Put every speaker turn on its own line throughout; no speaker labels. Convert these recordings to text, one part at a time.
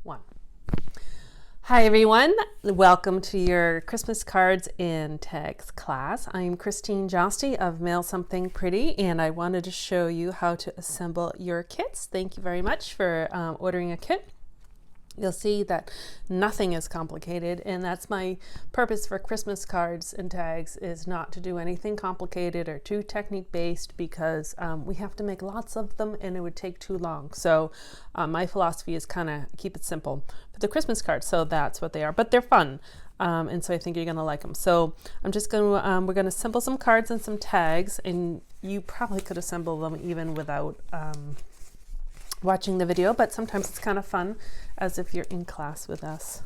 1. Hi everyone, welcome to your Christmas cards and tags class. I'm Christine Josty of Mail Something Pretty, and I wanted to show you how to assemble your kits. Thank you very much for ordering a kit. You'll see that nothing is complicated, and that's my purpose for Christmas cards and tags, is not to do anything complicated or too technique based, because we have to make lots of them and it would take too long. So my philosophy is kind of keep it simple for the Christmas cards. So that's what they are, but they're fun. And so I think you're going to like them. So I'm just going to, we're going to assemble some cards and some tags, and you probably could assemble them even without watching the video, but sometimes it's kind of fun as if you're in class with us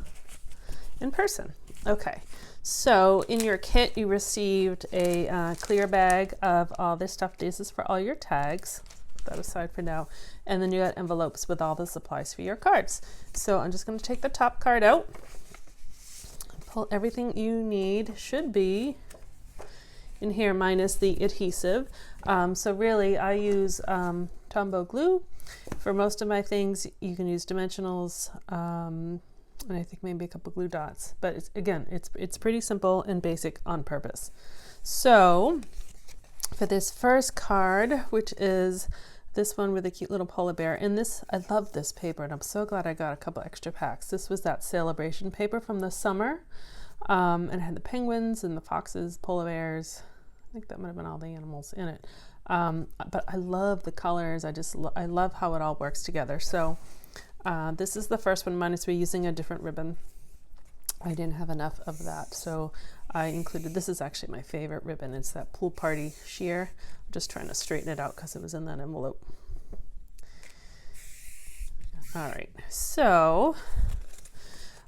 in person. Okay, so in your kit you received a clear bag of all this stuff. This is for all your tags. Put that aside for now. And then you got envelopes with all the supplies for your cards. So I'm just going to take the top card out, pull everything you need. Should be in here minus the adhesive. So really I use Tombow glue. For most of my things, you can use dimensionals, and I think maybe a couple glue dots. But it's pretty simple and basic on purpose. So for this first card, which is this one with a cute little polar bear, and this, I love this paper, and I'm so glad I got a couple extra packs. This was that celebration paper from the summer, and it had the penguins and the foxes, polar bears. I think that might have been all the animals in it. But I love the colors. I love how it all works together. So this is the first one, minus we're using a different ribbon. I didn't have enough of that, so I included, this is actually my favorite ribbon. It's that Pool Party sheer. I'm just trying to straighten it out because it was in that envelope. All right, so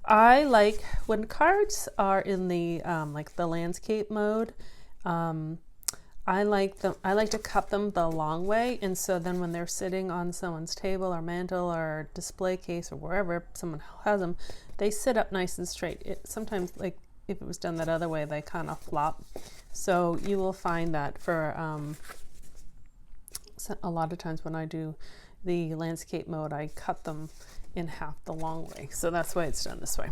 I like when cards are in the like the landscape mode. I like to cut them the long way, and so then when they're sitting on someone's table or mantle or display case or wherever someone has them, they sit up nice and straight. Sometimes, like if it was done that other way, they kind of flop. So you will find that for a lot of times when I do the landscape mode, I cut them in half the long way. So that's why it's done this way.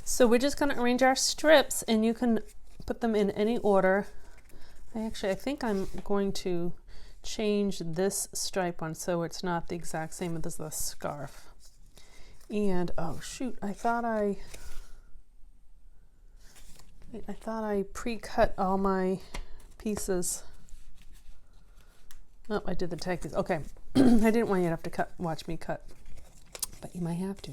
So we're just going to arrange our strips, and you can put them in any order. I think I'm going to change this stripe one so it's not the exact same as the scarf. And oh shoot, I thought I pre-cut all my pieces. Oh, I did the tag piece. Okay, I didn't want you to have to watch me cut, but you might have to.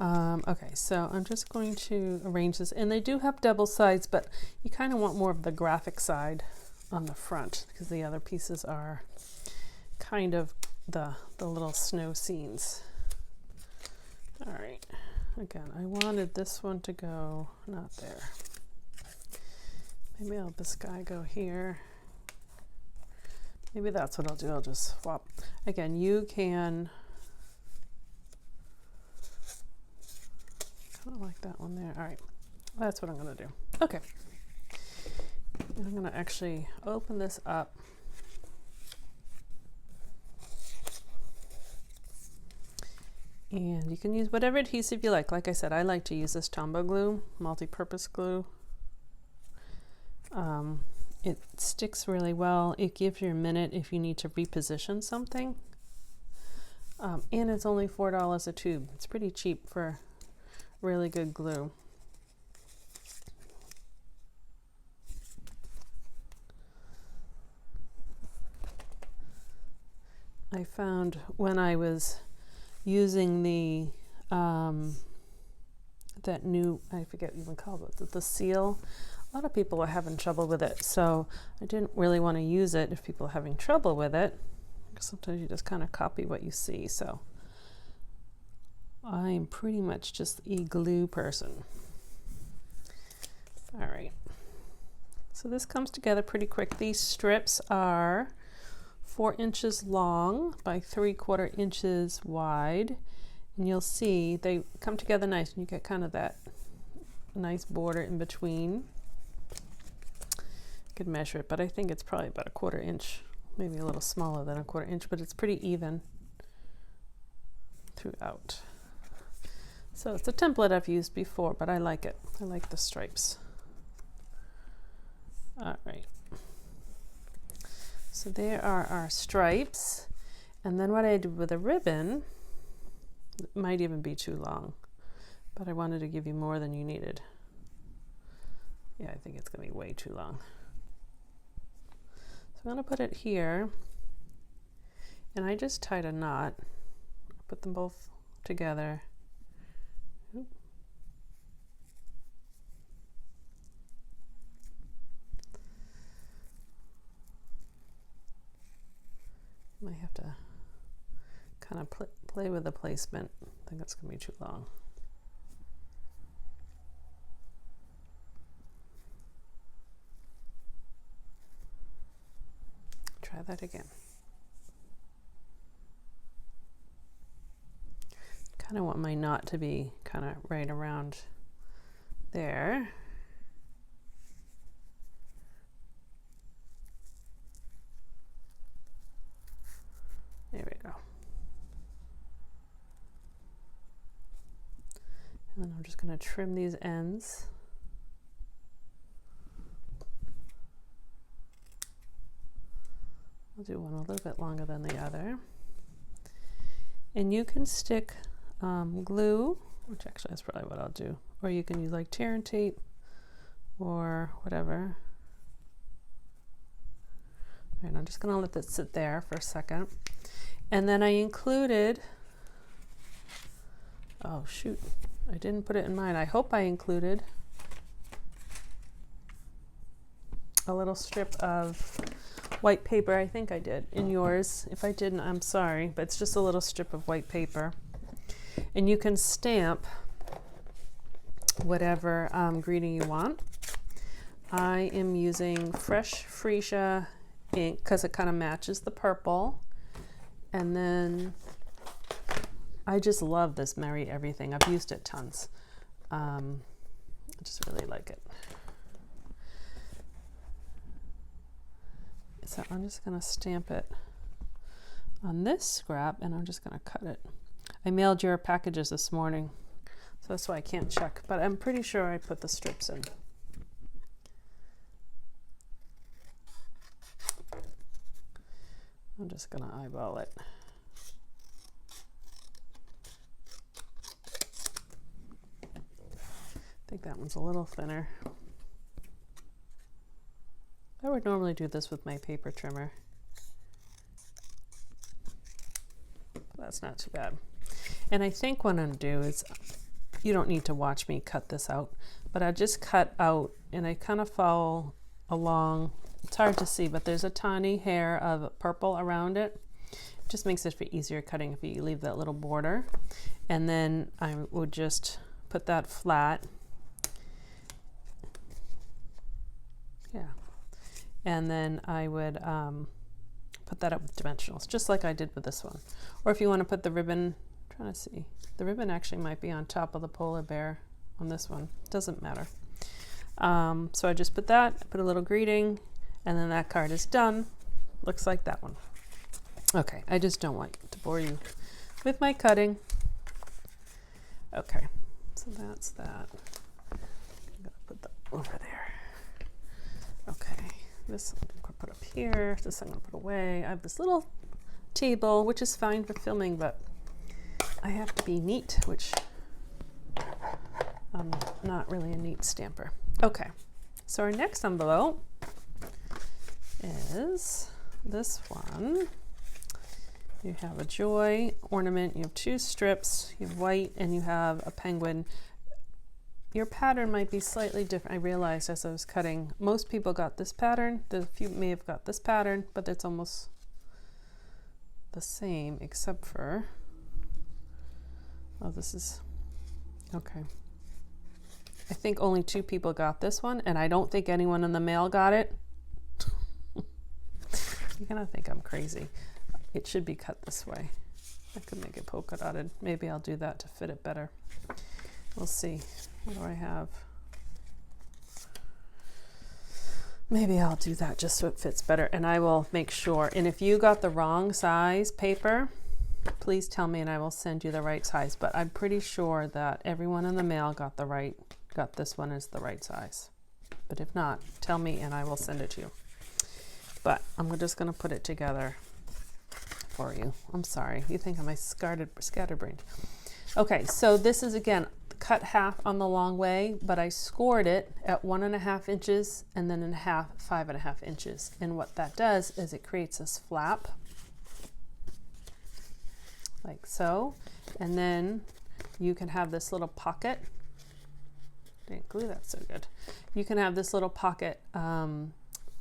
Okay, so I'm just going to arrange this, and they do have double sides, but you kind of want more of the graphic side on the front because the other pieces are kind of the little snow scenes. All right, again, I wanted this one to go not there. Maybe I'll have this guy go here. Maybe that's what I'll do. I'll just swap. Again, you can kind of like that one there. All right, that's what I'm going to do. Okay. And I'm going to actually open this up. And you can use whatever adhesive you like. Like I said, I like to use this Tombow glue, multi-purpose glue. It sticks really well. It gives you a minute if you need to reposition something. And it's only $4 a tube. It's pretty cheap for really good glue. I found when I was using the that new, I forget what you call it, the seal, a lot of people are having trouble with it, so I didn't really want to use it if people are having trouble with it, because sometimes you just kind of copy what you see. So I'm pretty much just a glue person. All right, so this comes together pretty quick. These strips are 4 inches long by 3/4 inches wide, and you'll see they come together nice, and you get kind of that nice border in between. Could measure it, but I think it's probably about 1/4 inch, maybe a little smaller than 1/4 inch, but it's pretty even throughout. So it's a template I've used before, but I like it. I like the stripes. All right. So there are our stripes. And then what I did with a ribbon, it might even be too long, but I wanted to give you more than you needed. Yeah, I think it's going to be way too long. So I'm going to put it here, and I just tied a knot. Put them both together. Might have to kind of play with the placement. I think that's going to be too long. Try that again. Kind of want my knot to be kind of right around there. There we go. And then I'm just going to trim these ends. I'll do one a little bit longer than the other. And you can stick glue, which actually is probably what I'll do, or you can use like tear and tape or whatever. And I'm just going to let this sit there for a second. And then I included, oh shoot, I didn't put it in mine. I hope I included a little strip of white paper. I think I did in yours. If I didn't, I'm sorry, but it's just a little strip of white paper. And you can stamp whatever greeting you want. I am using Fresh Freesia ink because it kind of matches the purple. And then I just love this Merry Everything. I've used it tons. I just really like it. So I'm just going to stamp it on this scrap, and I'm just going to cut it. I mailed your packages this morning, so that's why I can't check, but I'm pretty sure I put the strips in. I'm just going to eyeball it. I think that one's a little thinner. I would normally do this with my paper trimmer. That's not too bad. And I think what I'm going to do is, you don't need to watch me cut this out, but I just cut out and I kind of follow along. It's hard to see, but there's a tiny hair of purple around it. It just makes it easier cutting if you leave that little border. And then I would just put that flat. Yeah. And then I would put that up with dimensionals, just like I did with this one. Or if you want to put the ribbon, I'm trying to see, the ribbon actually might be on top of the polar bear on this one. Doesn't matter. So I just put that, put a little greeting, and then that card is done. Looks like that one. Okay, I just don't want to bore you with my cutting. Okay, so that's that. I'm gonna put that over there. Okay. This I'm going to put up here, this I'm going to put away. I have this little table, which is fine for filming, but I have to be neat, which I'm not really a neat stamper. Okay, so our next envelope is this one. You have a joy ornament, you have two strips, you have white, and you have a penguin. Your pattern might be slightly different. I realized as I was cutting, most people got this pattern. A few may have got this pattern, but it's almost the same except for, oh, this is, okay. I think only 2 people got this one, and I don't think anyone in the mail got it. You're gonna think I'm crazy. It should be cut this way. I could make it polka dotted. Maybe I'll do that to fit it better. We'll see. What do I have? Maybe I'll do that just so it fits better, and I will make sure. And if you got the wrong size paper, please tell me and I will send you the right size. But I'm pretty sure that everyone in the mail got this one as the right size. But if not, tell me and I will send it to you. But I'm just going to put it together for you. I'm sorry. You think I'm scatterbrained. Okay, so this is again cut half on the long way, but I scored it at 1.5 inches and then in half 5.5 inches. And what that does is it creates this flap like so, and then you can have this little pocket. Didn't glue that so good. You can have this little pocket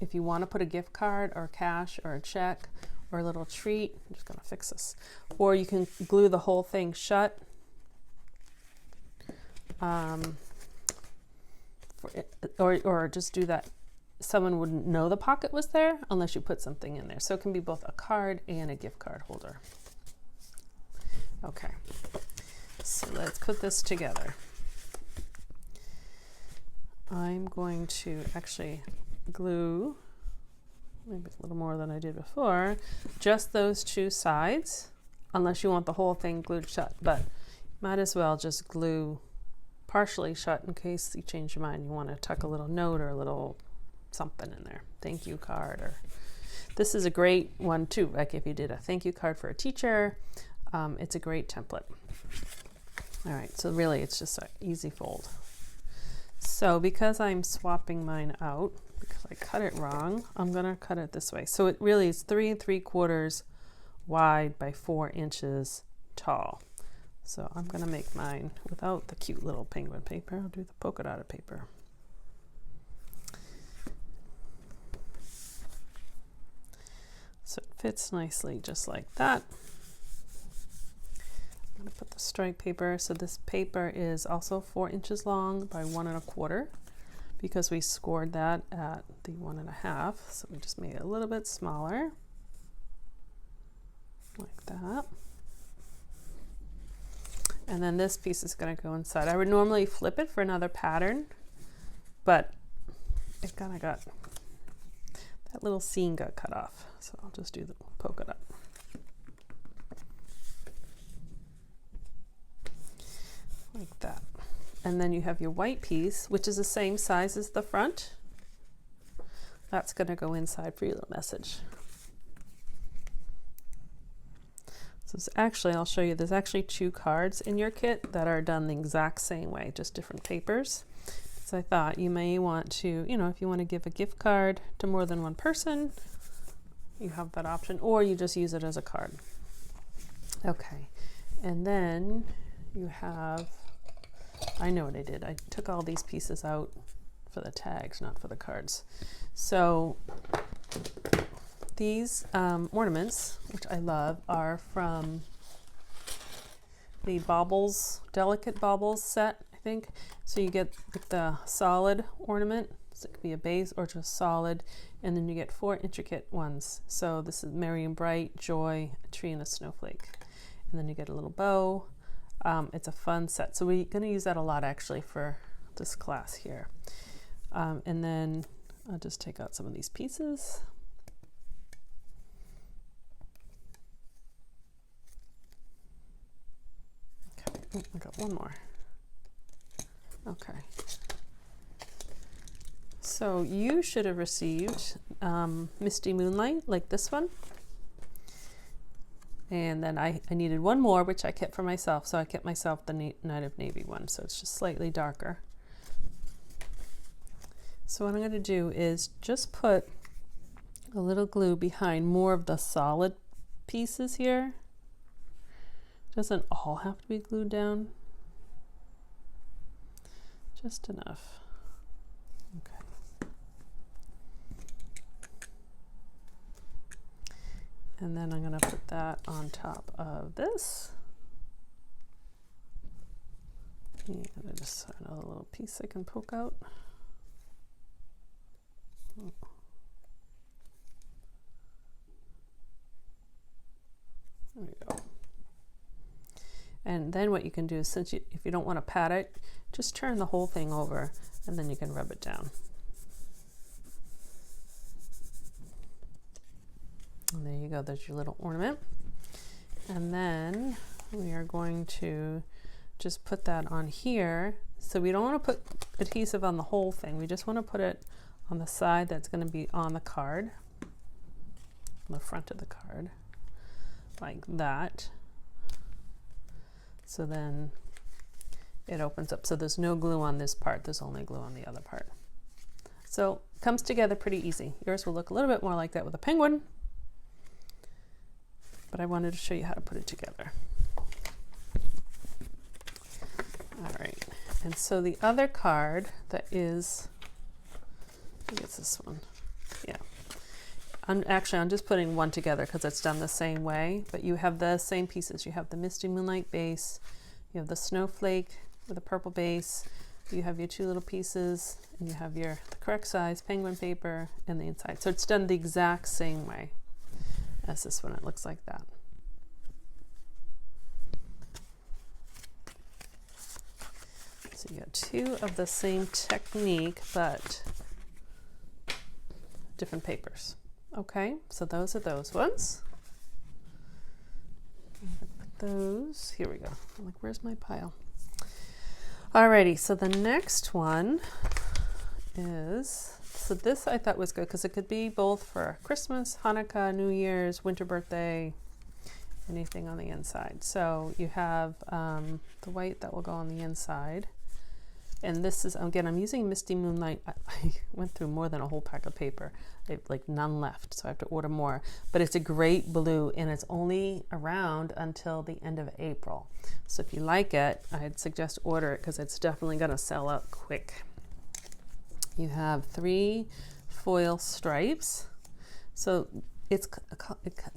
if you want to put a gift card or cash or a check or a little treat. I'm just going to fix this. Or you can glue the whole thing shut. Or just do that. Someone wouldn't know the pocket was there unless you put something in there. So it can be both a card and a gift card holder. Okay, so let's put this together. I'm going to actually glue, maybe a little more than I did before, just those two sides, unless you want the whole thing glued shut, but might as well just glue partially shut in case you change your mind. You want to tuck a little note or a little something in there, thank you card. Or this is a great one too, like if you did a thank you card for a teacher, it's a great template. All right, so really it's just an easy fold. So because I'm swapping mine out, because I cut it wrong, I'm gonna cut it this way. So it really is 3 3/4 wide by 4 inches tall. So I'm gonna make mine without the cute little penguin paper. I'll do the polka dotted paper. So it fits nicely just like that. I'm going to put the stripe paper. So this paper is also 4 inches long by 1 1/4 because we scored that at the 1.5. So we just made it a little bit smaller like that. And then this piece is going to go inside. I would normally flip it for another pattern, but it kind of got, that little seam got cut off. So I'll just do the polka dot. Like that. And then you have your white piece, which is the same size as the front. That's going to go inside for your little message. So it's actually, I'll show you, there's actually 2 cards in your kit that are done the exact same way, just different papers. So I thought you may want to, you know, if you want to give a gift card to more than one person, you have that option, or you just use it as a card. Okay, and then you have, I know what I did. I took all these pieces out for the tags, not for the cards. So these ornaments, which I love, are from the Baubles, Delicate Baubles set, I think. So you get the solid ornament, so it could be a base or just solid, and then you get 4 intricate ones. So this is Merry and Bright, Joy, a tree, and a snowflake. And then you get a little bow. It's a fun set. So we're going to use that a lot actually for this class here. And then I'll just take out some of these pieces. Okay, oh, I got one more. Okay. So you should have received Misty Moonlight, like this one. And then I needed one more, which I kept for myself. So I kept myself the Night of Navy one. So it's just slightly darker. So what I'm going to do is just put a little glue behind more of the solid pieces here. Doesn't all have to be glued down. Just enough. Okay. And then I'm going to put that on top of this. And I just have another little piece I can poke out. There we go. And then what you can do is, if you don't want to pat it, just turn the whole thing over and then you can rub it down. And there you go, there's your little ornament. And then we are going to just put that on here. So we don't want to put adhesive on the whole thing. We just want to put it on the side that's going to be on the card, on the front of the card, like that. So then it opens up. So there's no glue on this part. There's only glue on the other part. So it comes together pretty easy. Yours will look a little bit more like that with a penguin, but I wanted to show you how to put it together. All right, and so the other card that is, I think it's this one, yeah. I'm just putting one together because it's done the same way, but you have the same pieces. You have the Misty Moonlight base, you have the Snowflake with a purple base, you have your two little pieces, and you have the correct size penguin paper and the inside. So it's done the exact same way as this one. It looks like that. So you got two of the same technique, but different papers. Okay, so those are those ones. Those, here we go. I'm like, where's my pile? Alrighty, so the next one is, so this I thought was good because it could be both for Christmas, Hanukkah, New Year's, winter birthday, anything on the inside. So you have the white that will go on the inside. And this is, again, I'm using Misty Moonlight. I went through more than a whole pack of paper. I have like none left, so I have to order more. But it's a great blue, and it's only around until the end of April. So if you like it, I'd suggest order it because it's definitely going to sell out quick. You have 3 foil stripes. So it's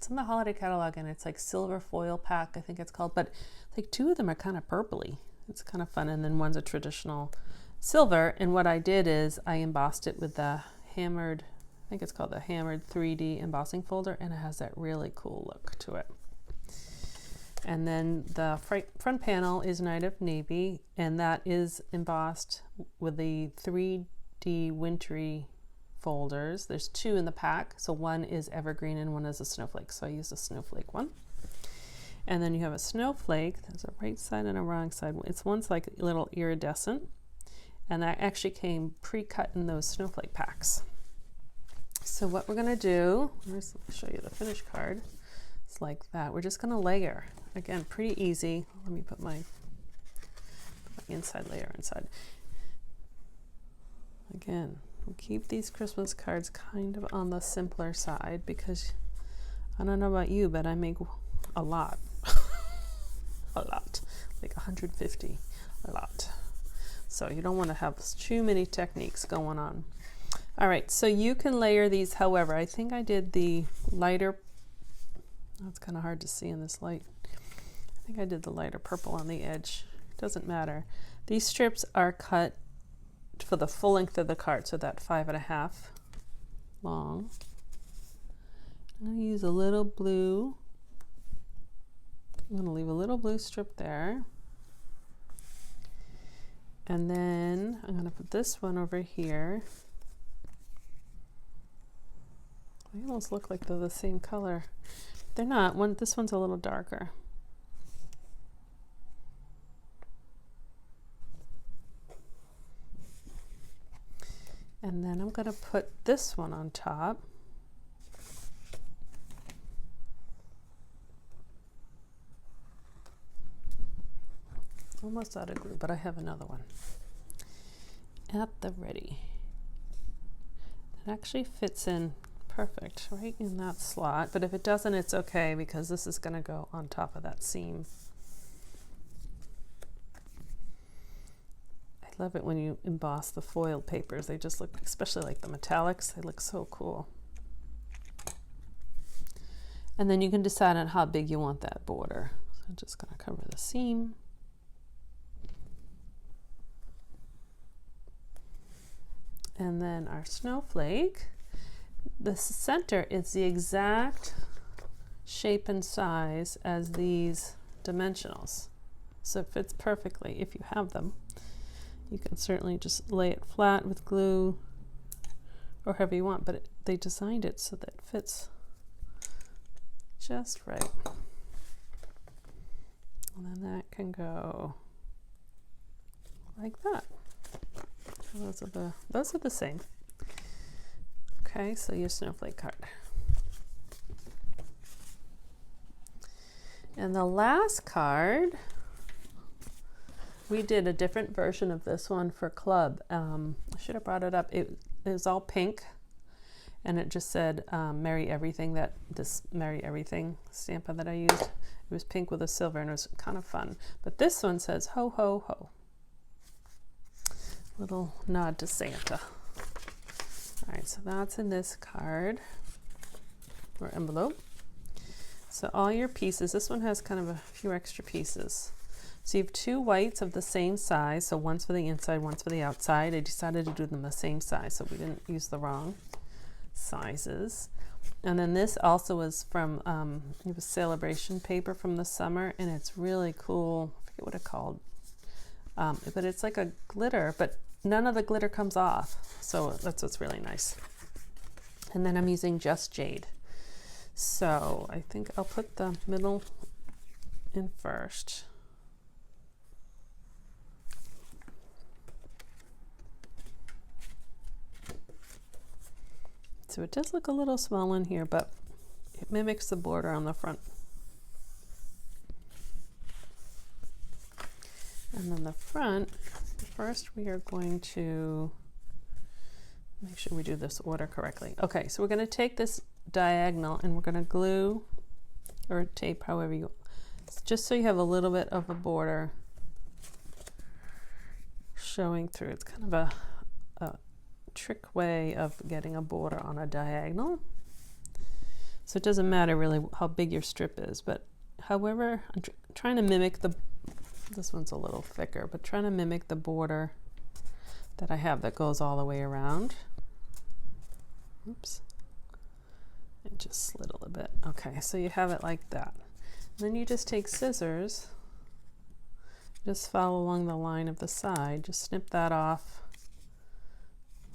in the holiday catalog, and it's like silver foil pack, I think it's called. But like 2 of them are kind of purpley. It's kind of fun, and then one's a traditional silver. And what I did is I embossed it with the hammered, I think it's called the hammered 3D embossing folder, and it has that really cool look to it. And then the front panel is Night of Navy, and that is embossed with the 3D wintry folders. There's 2 in the pack, so one is evergreen and one is a snowflake, so I used a snowflake one. And then you have a snowflake. There's a right side and a wrong side. One's like a little iridescent, and that actually came pre-cut in those snowflake packs. So what we're gonna do, let me show you the finished card. It's like that. We're just gonna layer. Again, pretty easy. Let me put my inside layer inside. Again, we'll keep these Christmas cards kind of on the simpler side because I don't know about you, but I make a lot. A lot, like 150, a lot. So you don't want to have too many techniques going on. All right, so you can layer these however. I think I did the lighter, oh, it's kind of hard to see in this light. I think I did the lighter purple on the edge. Doesn't matter. These strips are cut for the full length of the card, so that 5.5 long. I'm going to use a little blue. I'm going to leave a little blue strip there. And then I'm going to put this one over here. They almost look like they're the same color. They're not. This one's a little darker. And then I'm going to put this one on top. Almost out of glue, but I have another one at the ready. It actually fits in perfect right in that slot, but if it doesn't, it's okay because this is going to go on top of that seam. I love it when you emboss the foiled papers. They just look, especially like the metallics, they look so cool. And then you can decide on how big you want that border. So I'm just going to cover the seam. And then our snowflake, the center is the exact shape and size as these dimensionals. So it fits perfectly if you have them. You can certainly just lay it flat with glue or however you want, but they designed it so that it fits just right. And then that can go like that. So those are the same. Okay, so your snowflake card. And the last card, we did a different version of this one for club. I should have brought it up. It was all pink, and it just said Merry Everything, this Merry Everything stampa that I used. It was pink with a silver, and it was kind of fun. But this one says ho, ho, ho. Little nod to Santa. All right, so that's in this card or envelope. So all your pieces, this one has kind of a few extra pieces. So you have 2 whites of the same size, so one's for the inside, one's for the outside. I decided to do them the same size so we didn't use the wrong sizes. And then this also is from, it was celebration paper from the summer, and it's really cool. I forget what it's called. But it's like a glitter, but none of the glitter comes off. So that's what's really nice. And then I'm using Just Jade. So I think I'll put the middle in first. So it does look a little small in here, but it mimics the border on the front. And then the front, first we are going to make sure we do this order correctly. Okay, so we're going to take this diagonal and we're going to glue or tape, however you, just so you have a little bit of a border showing through. It's kind of a trick way of getting a border on a diagonal. So it doesn't matter really how big your strip is, but however, I'm trying to mimic this one's a little thicker, but trying to mimic the border that I have that goes all the way around. Oops. It just slid a little bit. Okay, so you have it like that. And then you just take scissors, just follow along the line of the side, just snip that off.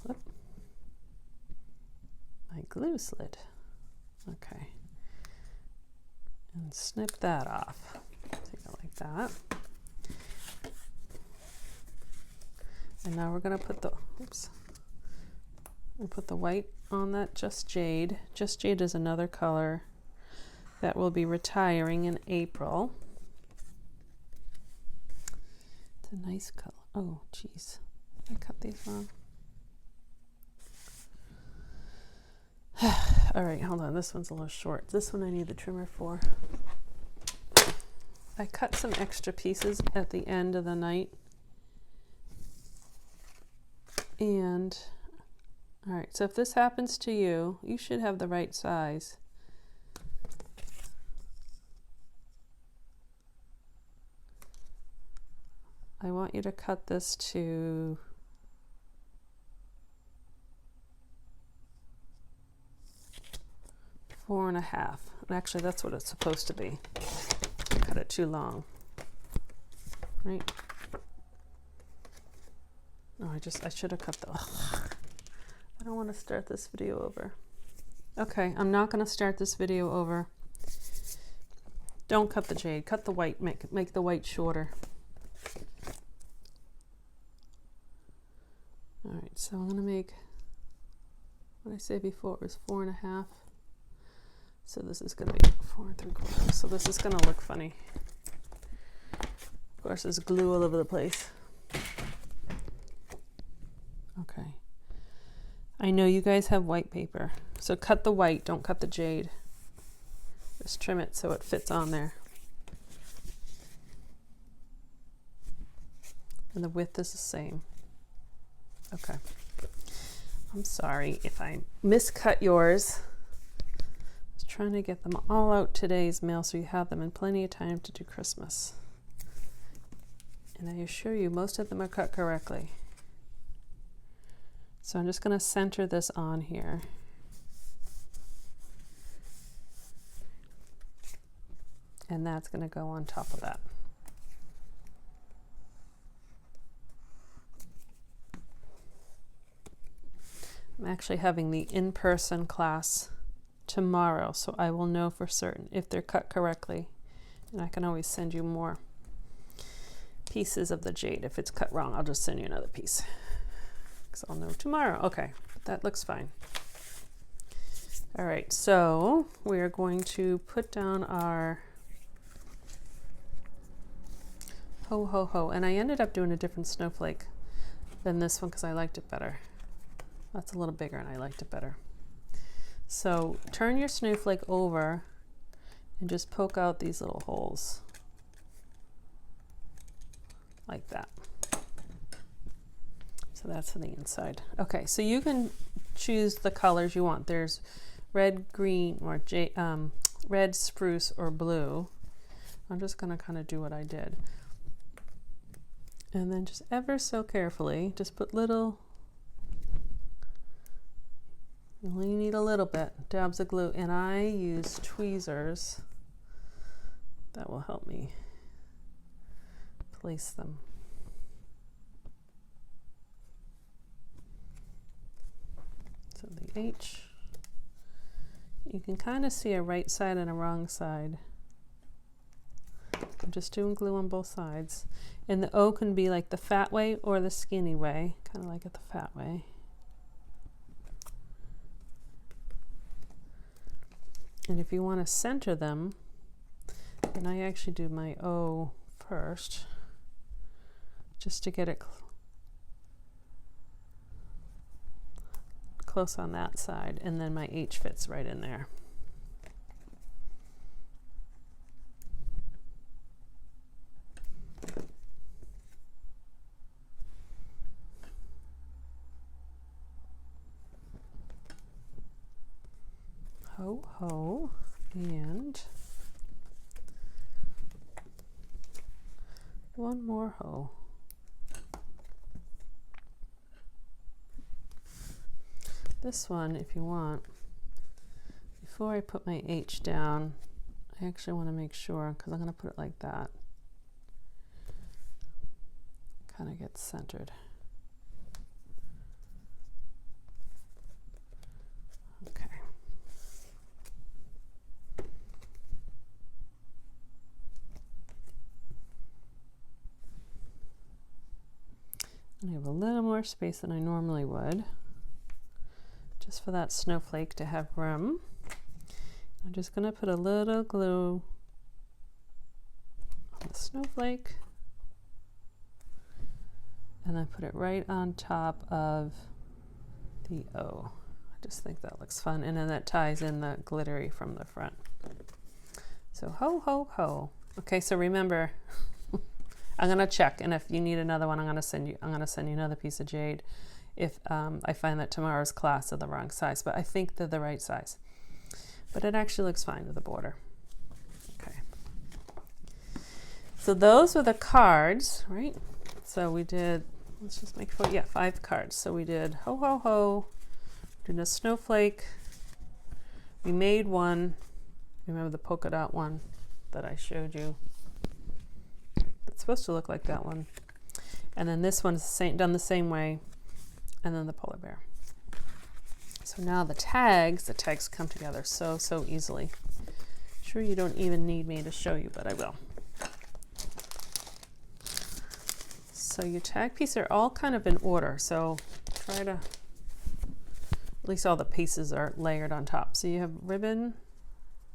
Whoop. My glue slid. Okay. And snip that off. Take it like that. And now we're going to put the, oops, we'll put the white on that Just Jade. Just Jade is another color that will be retiring in April. It's a nice color. Oh, geez. I cut these wrong. All right, hold on. This one's a little short. This one I need the trimmer for. I cut some extra pieces at the end of the night. And, all right, so if this happens to you, you should have the right size. I want you to cut this to 4.5. And actually, that's what it's supposed to be. I cut it too long, right? No, I should have cut the, I don't want to start this video over. Okay, I'm not going to start this video over. Don't cut the jade, cut the white, make the white shorter. All right, so I'm going to make, what did I say before? It was 4.5. So this is going to be 4 3/4. So this is going to look funny. Of course, there's glue all over the place. Okay. I know you guys have white paper. So cut the white, don't cut the jade. Just trim it so it fits on there. And the width is the same. Okay. I'm sorry if I miscut yours. I was trying to get them all out today's mail so you have them in plenty of time to do Christmas. And I assure you, most of them are cut correctly. So I'm just going to center this on here. And that's going to go on top of that. I'm actually having the in-person class tomorrow, so I will know for certain if they're cut correctly. And I can always send you more pieces of the jade. If it's cut wrong, I'll just send you another piece, because I'll know tomorrow. Okay, that looks fine. All right, so we're going to put down our ho ho ho, and I ended up doing a different snowflake than this one because I liked it better. That's a little bigger and I liked it better. So turn your snowflake over and just poke out these little holes like that. So that's for the inside. Okay, so you can choose the colors you want. There's red, green, or red, spruce, or blue. I'm just going to kind of do what I did. And then just ever so carefully, just put little, you only need a little bit, dabs of glue, and I use tweezers. That will help me place them. So the H, you can kind of see a right side and a wrong side. I'm just doing glue on both sides. And the O can be like the fat way or the skinny way, kind of like it the fat way. And if you want to center them, then I actually do my O first, just to get it close on that side, and then my H fits right in there. Ho ho, and one more ho. This one, if you want, before I put my H down, I actually want to make sure, because I'm going to put it like that, kind of gets centered. Okay. And I have a little more space than I normally would, just for that snowflake to have room. I'm just going to put a little glue on the snowflake, and I put it right on top of the O. I just think that looks fun, and then that ties in the glittery from the front. So ho ho ho. Okay, so remember, I'm gonna check, and if you need another one, I'm gonna send you another piece of jade if I find that tomorrow's class are the wrong size, but I think they're the right size. But it actually looks fine with the border. Okay. So those were the cards, right? So we did, let's just make sure, yeah, 5 cards. So we did ho ho ho, did a snowflake, we made one, remember the polka dot one that I showed you? It's supposed to look like that one. And then this one is done the same way, and then the polar bear. So now the tags come together so easily. Sure, you don't even need me to show you, but I will. So your tag pieces are all kind of in order, so try to, at least all the pieces are layered on top. So you have ribbon,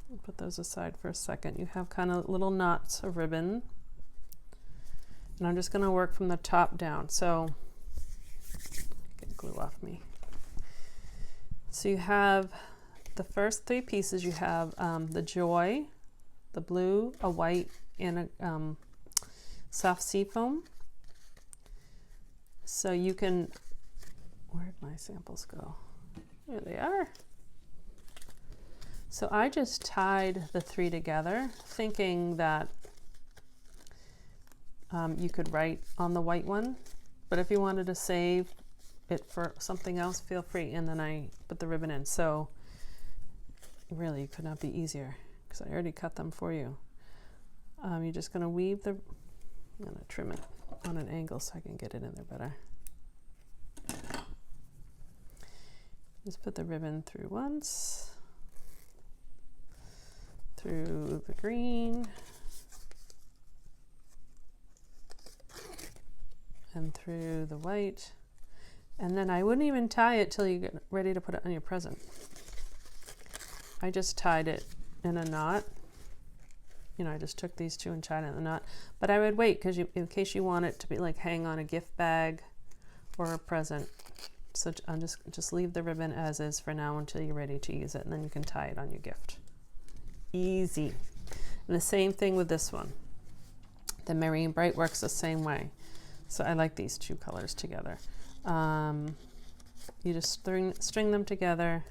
I'll put those aside for a second. You have kind of little knots of ribbon, and I'm just going to work from the top down. So get glue off me. So you have the first 3 pieces. You have the joy, the blue, a white, and a soft sea foam. So you can, where'd my samples go? There they are. So I just tied the 3 together, thinking that you could write on the white one, but if you wanted to save it for something else, feel free. And then I put the ribbon in. So really, it could not be easier, because I already cut them for you. You're just going to weave I'm going to trim it on an angle so I can get it in there better. Just put the ribbon through once, through the green, and through the white. And then I wouldn't even tie it till you get ready to put it on your present. I just tied it in a knot. You know, I just took these two and tied it in a knot. But I would wait because in case you want it to be like hang on a gift bag or a present. So I'll just leave the ribbon as is for now until you're ready to use it, and then you can tie it on your gift. Easy. And the same thing with this one. The Merry and Bright works the same way. So I like these two colors together. You just string them together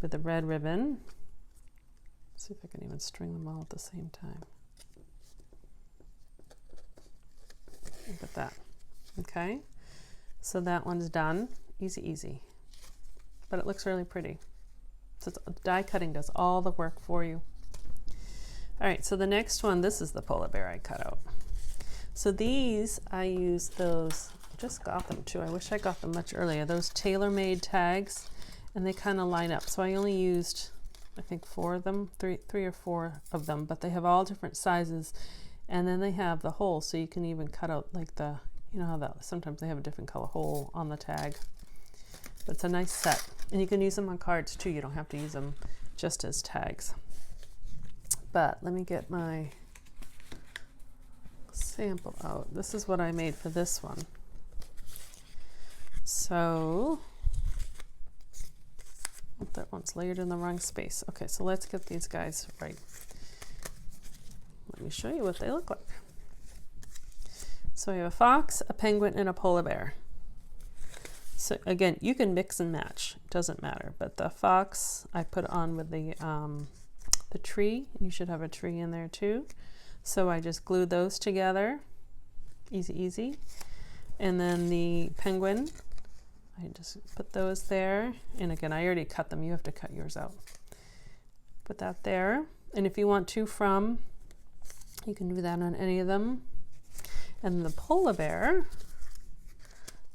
with the red ribbon. Let's see if I can even string them all at the same time. Look at that. Okay. So that one's done. Easy, easy. But it looks really pretty. So die cutting does all the work for you. All right, so the next one, this is the polar bear I cut out. So these, I used those, I just got them too. I wish I got them much earlier. Those tailor-made tags, and they kind of line up. So I only used, I think 4 of them, three or four of them, but they have all different sizes. And then they have the hole, so you can even cut out like the, you know how that, sometimes they have a different color hole on the tag. But it's a nice set. And you can use them on cards too. You don't have to use them just as tags. But let me get my sample out. This is what I made for this one. So, oh, that one's layered in the wrong space. Okay, so let's get these guys right. Let me show you what they look like. So we have a fox, a penguin, and a polar bear. So again, you can mix and match. It doesn't matter. But the fox I put on with the tree. You should have a tree in there too. So I just glued those together. Easy, easy. And then the penguin, I just put those there. And again, I already cut them. You have to cut yours out. Put that there. And if you want to from, you can do that on any of them. And the polar bear,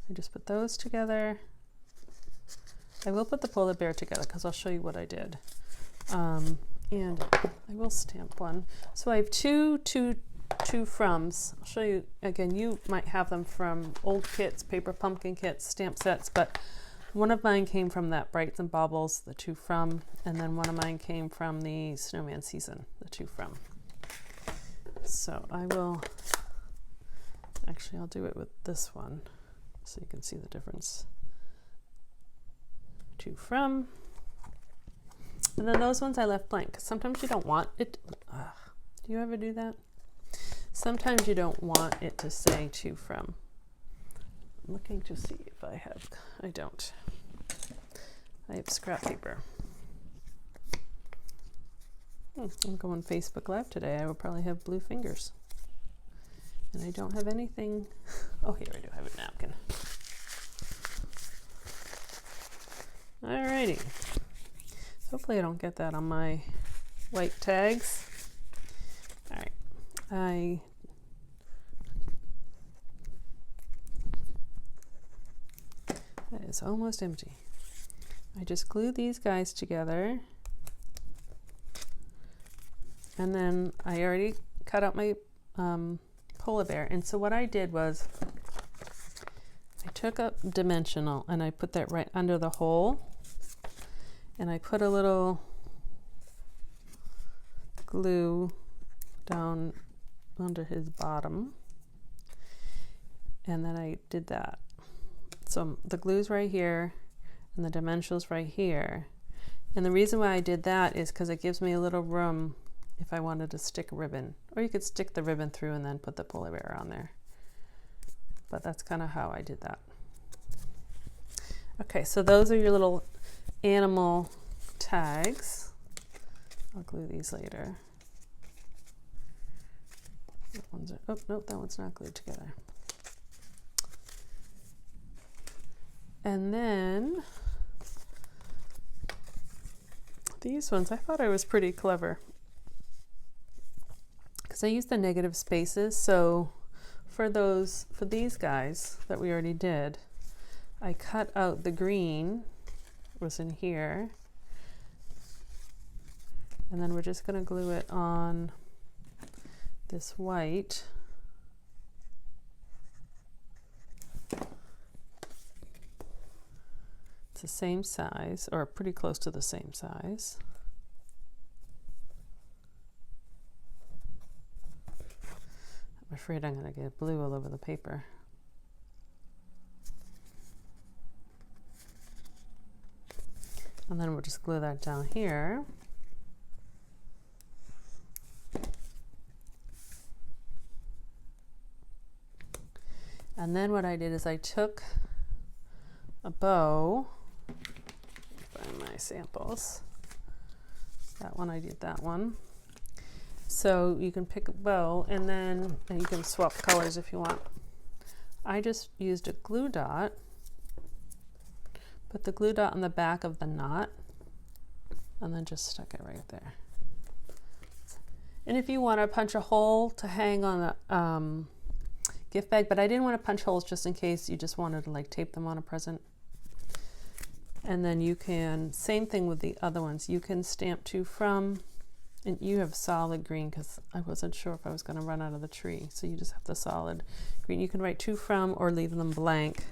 I just put those together. I will put the polar bear together because I'll show you what I did. And I will stamp one. So I have two froms. I'll show you again. You might have them from old kits, paper pumpkin kits, stamp sets, but one of mine came from that Brights and Baubles, the 2 from, and then one of mine came from the Snowman Season, the 2 from. So I will, actually I'll do it with this one so you can see the difference. 2 from. And then those ones I left blank because sometimes you don't want it. Do you ever do that? Sometimes you don't want it to say 2 from. I'm looking to see if I have. I don't. I have scrap paper. I'm going Facebook Live today. I will probably have blue fingers. And I don't have anything. Oh, here I do have a napkin. Alrighty. Hopefully I don't get that on my white tags. All right, that is almost empty. I just glue these guys together. And then I already cut out my polar bear. And so what I did was I took a dimensional and I put that right under the hole. And I put a little glue down under his bottom. And then I did that. So the glue's right here and the dimensional's right here. And the reason why I did that is because it gives me a little room if I wanted to stick a ribbon. Or you could stick the ribbon through and then put the polar bear on there. But that's kind of how I did that. Okay, so those are your little animal tags. I'll glue these later. That one's are, oh, nope, that one's not glued together. And then these ones, I thought I was pretty clever because I used the negative spaces. So for these guys that we already did, I cut out the green, was in here, and then we're just going to glue it on this white. It's the same size, or pretty close to the same size. I'm afraid I'm going to get blue all over the paper. And then we'll just glue that down here. And then what I did is I took a bow, find my samples. That one, I did that one. So you can pick a bow and then you can swap colors if you want. I just used a glue dot, put the glue dot on the back of the knot, and then just stuck it right there. And if you want to punch a hole to hang on a gift bag, but I didn't want to punch holes just in case you just wanted to like tape them on a present. And then you can, same thing with the other ones, you can stamp to from, and you have solid green because I wasn't sure if I was going to run out of the tree, so you just have the solid green. You can write to from or leave them blank,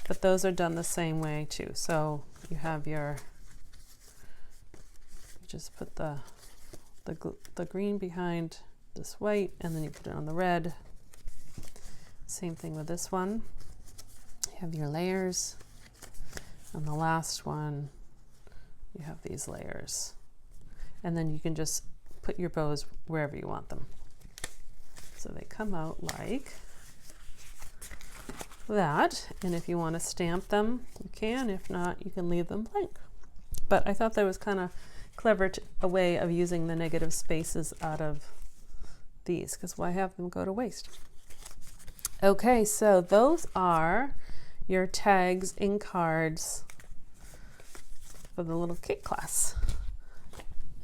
but those are done the same way too. So you have your, you just put the green behind this white, and then you put it on the red. Same thing with this one. You have your layers. On the last one, you have these layers. And then you can just put your bows wherever you want them. So they come out like that. And if you want to stamp them, you can. If not, you can leave them blank. But I thought that was kind of clever, a way of using the negative spaces out of these, because why have them go to waste? Okay, so those are your tags and cards for the little kit class.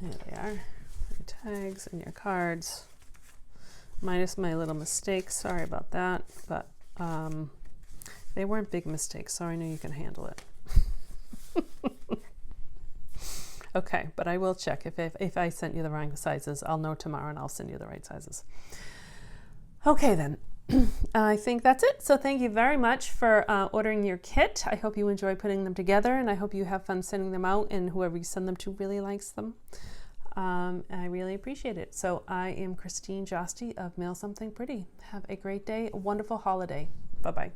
There they are, your tags and your cards, minus my little mistakes. Sorry about that, but they weren't big mistakes, so I know you can handle it. Okay, but I will check. If I sent you the wrong sizes, I'll know tomorrow and I'll send you the right sizes. Okay then. I think that's it. So thank you very much for ordering your kit. I hope you enjoy putting them together, and I hope you have fun sending them out, and whoever you send them to really likes them. I really appreciate it. So I am Christine Josty of Mail Something Pretty. Have a great day, a wonderful holiday. Bye-bye.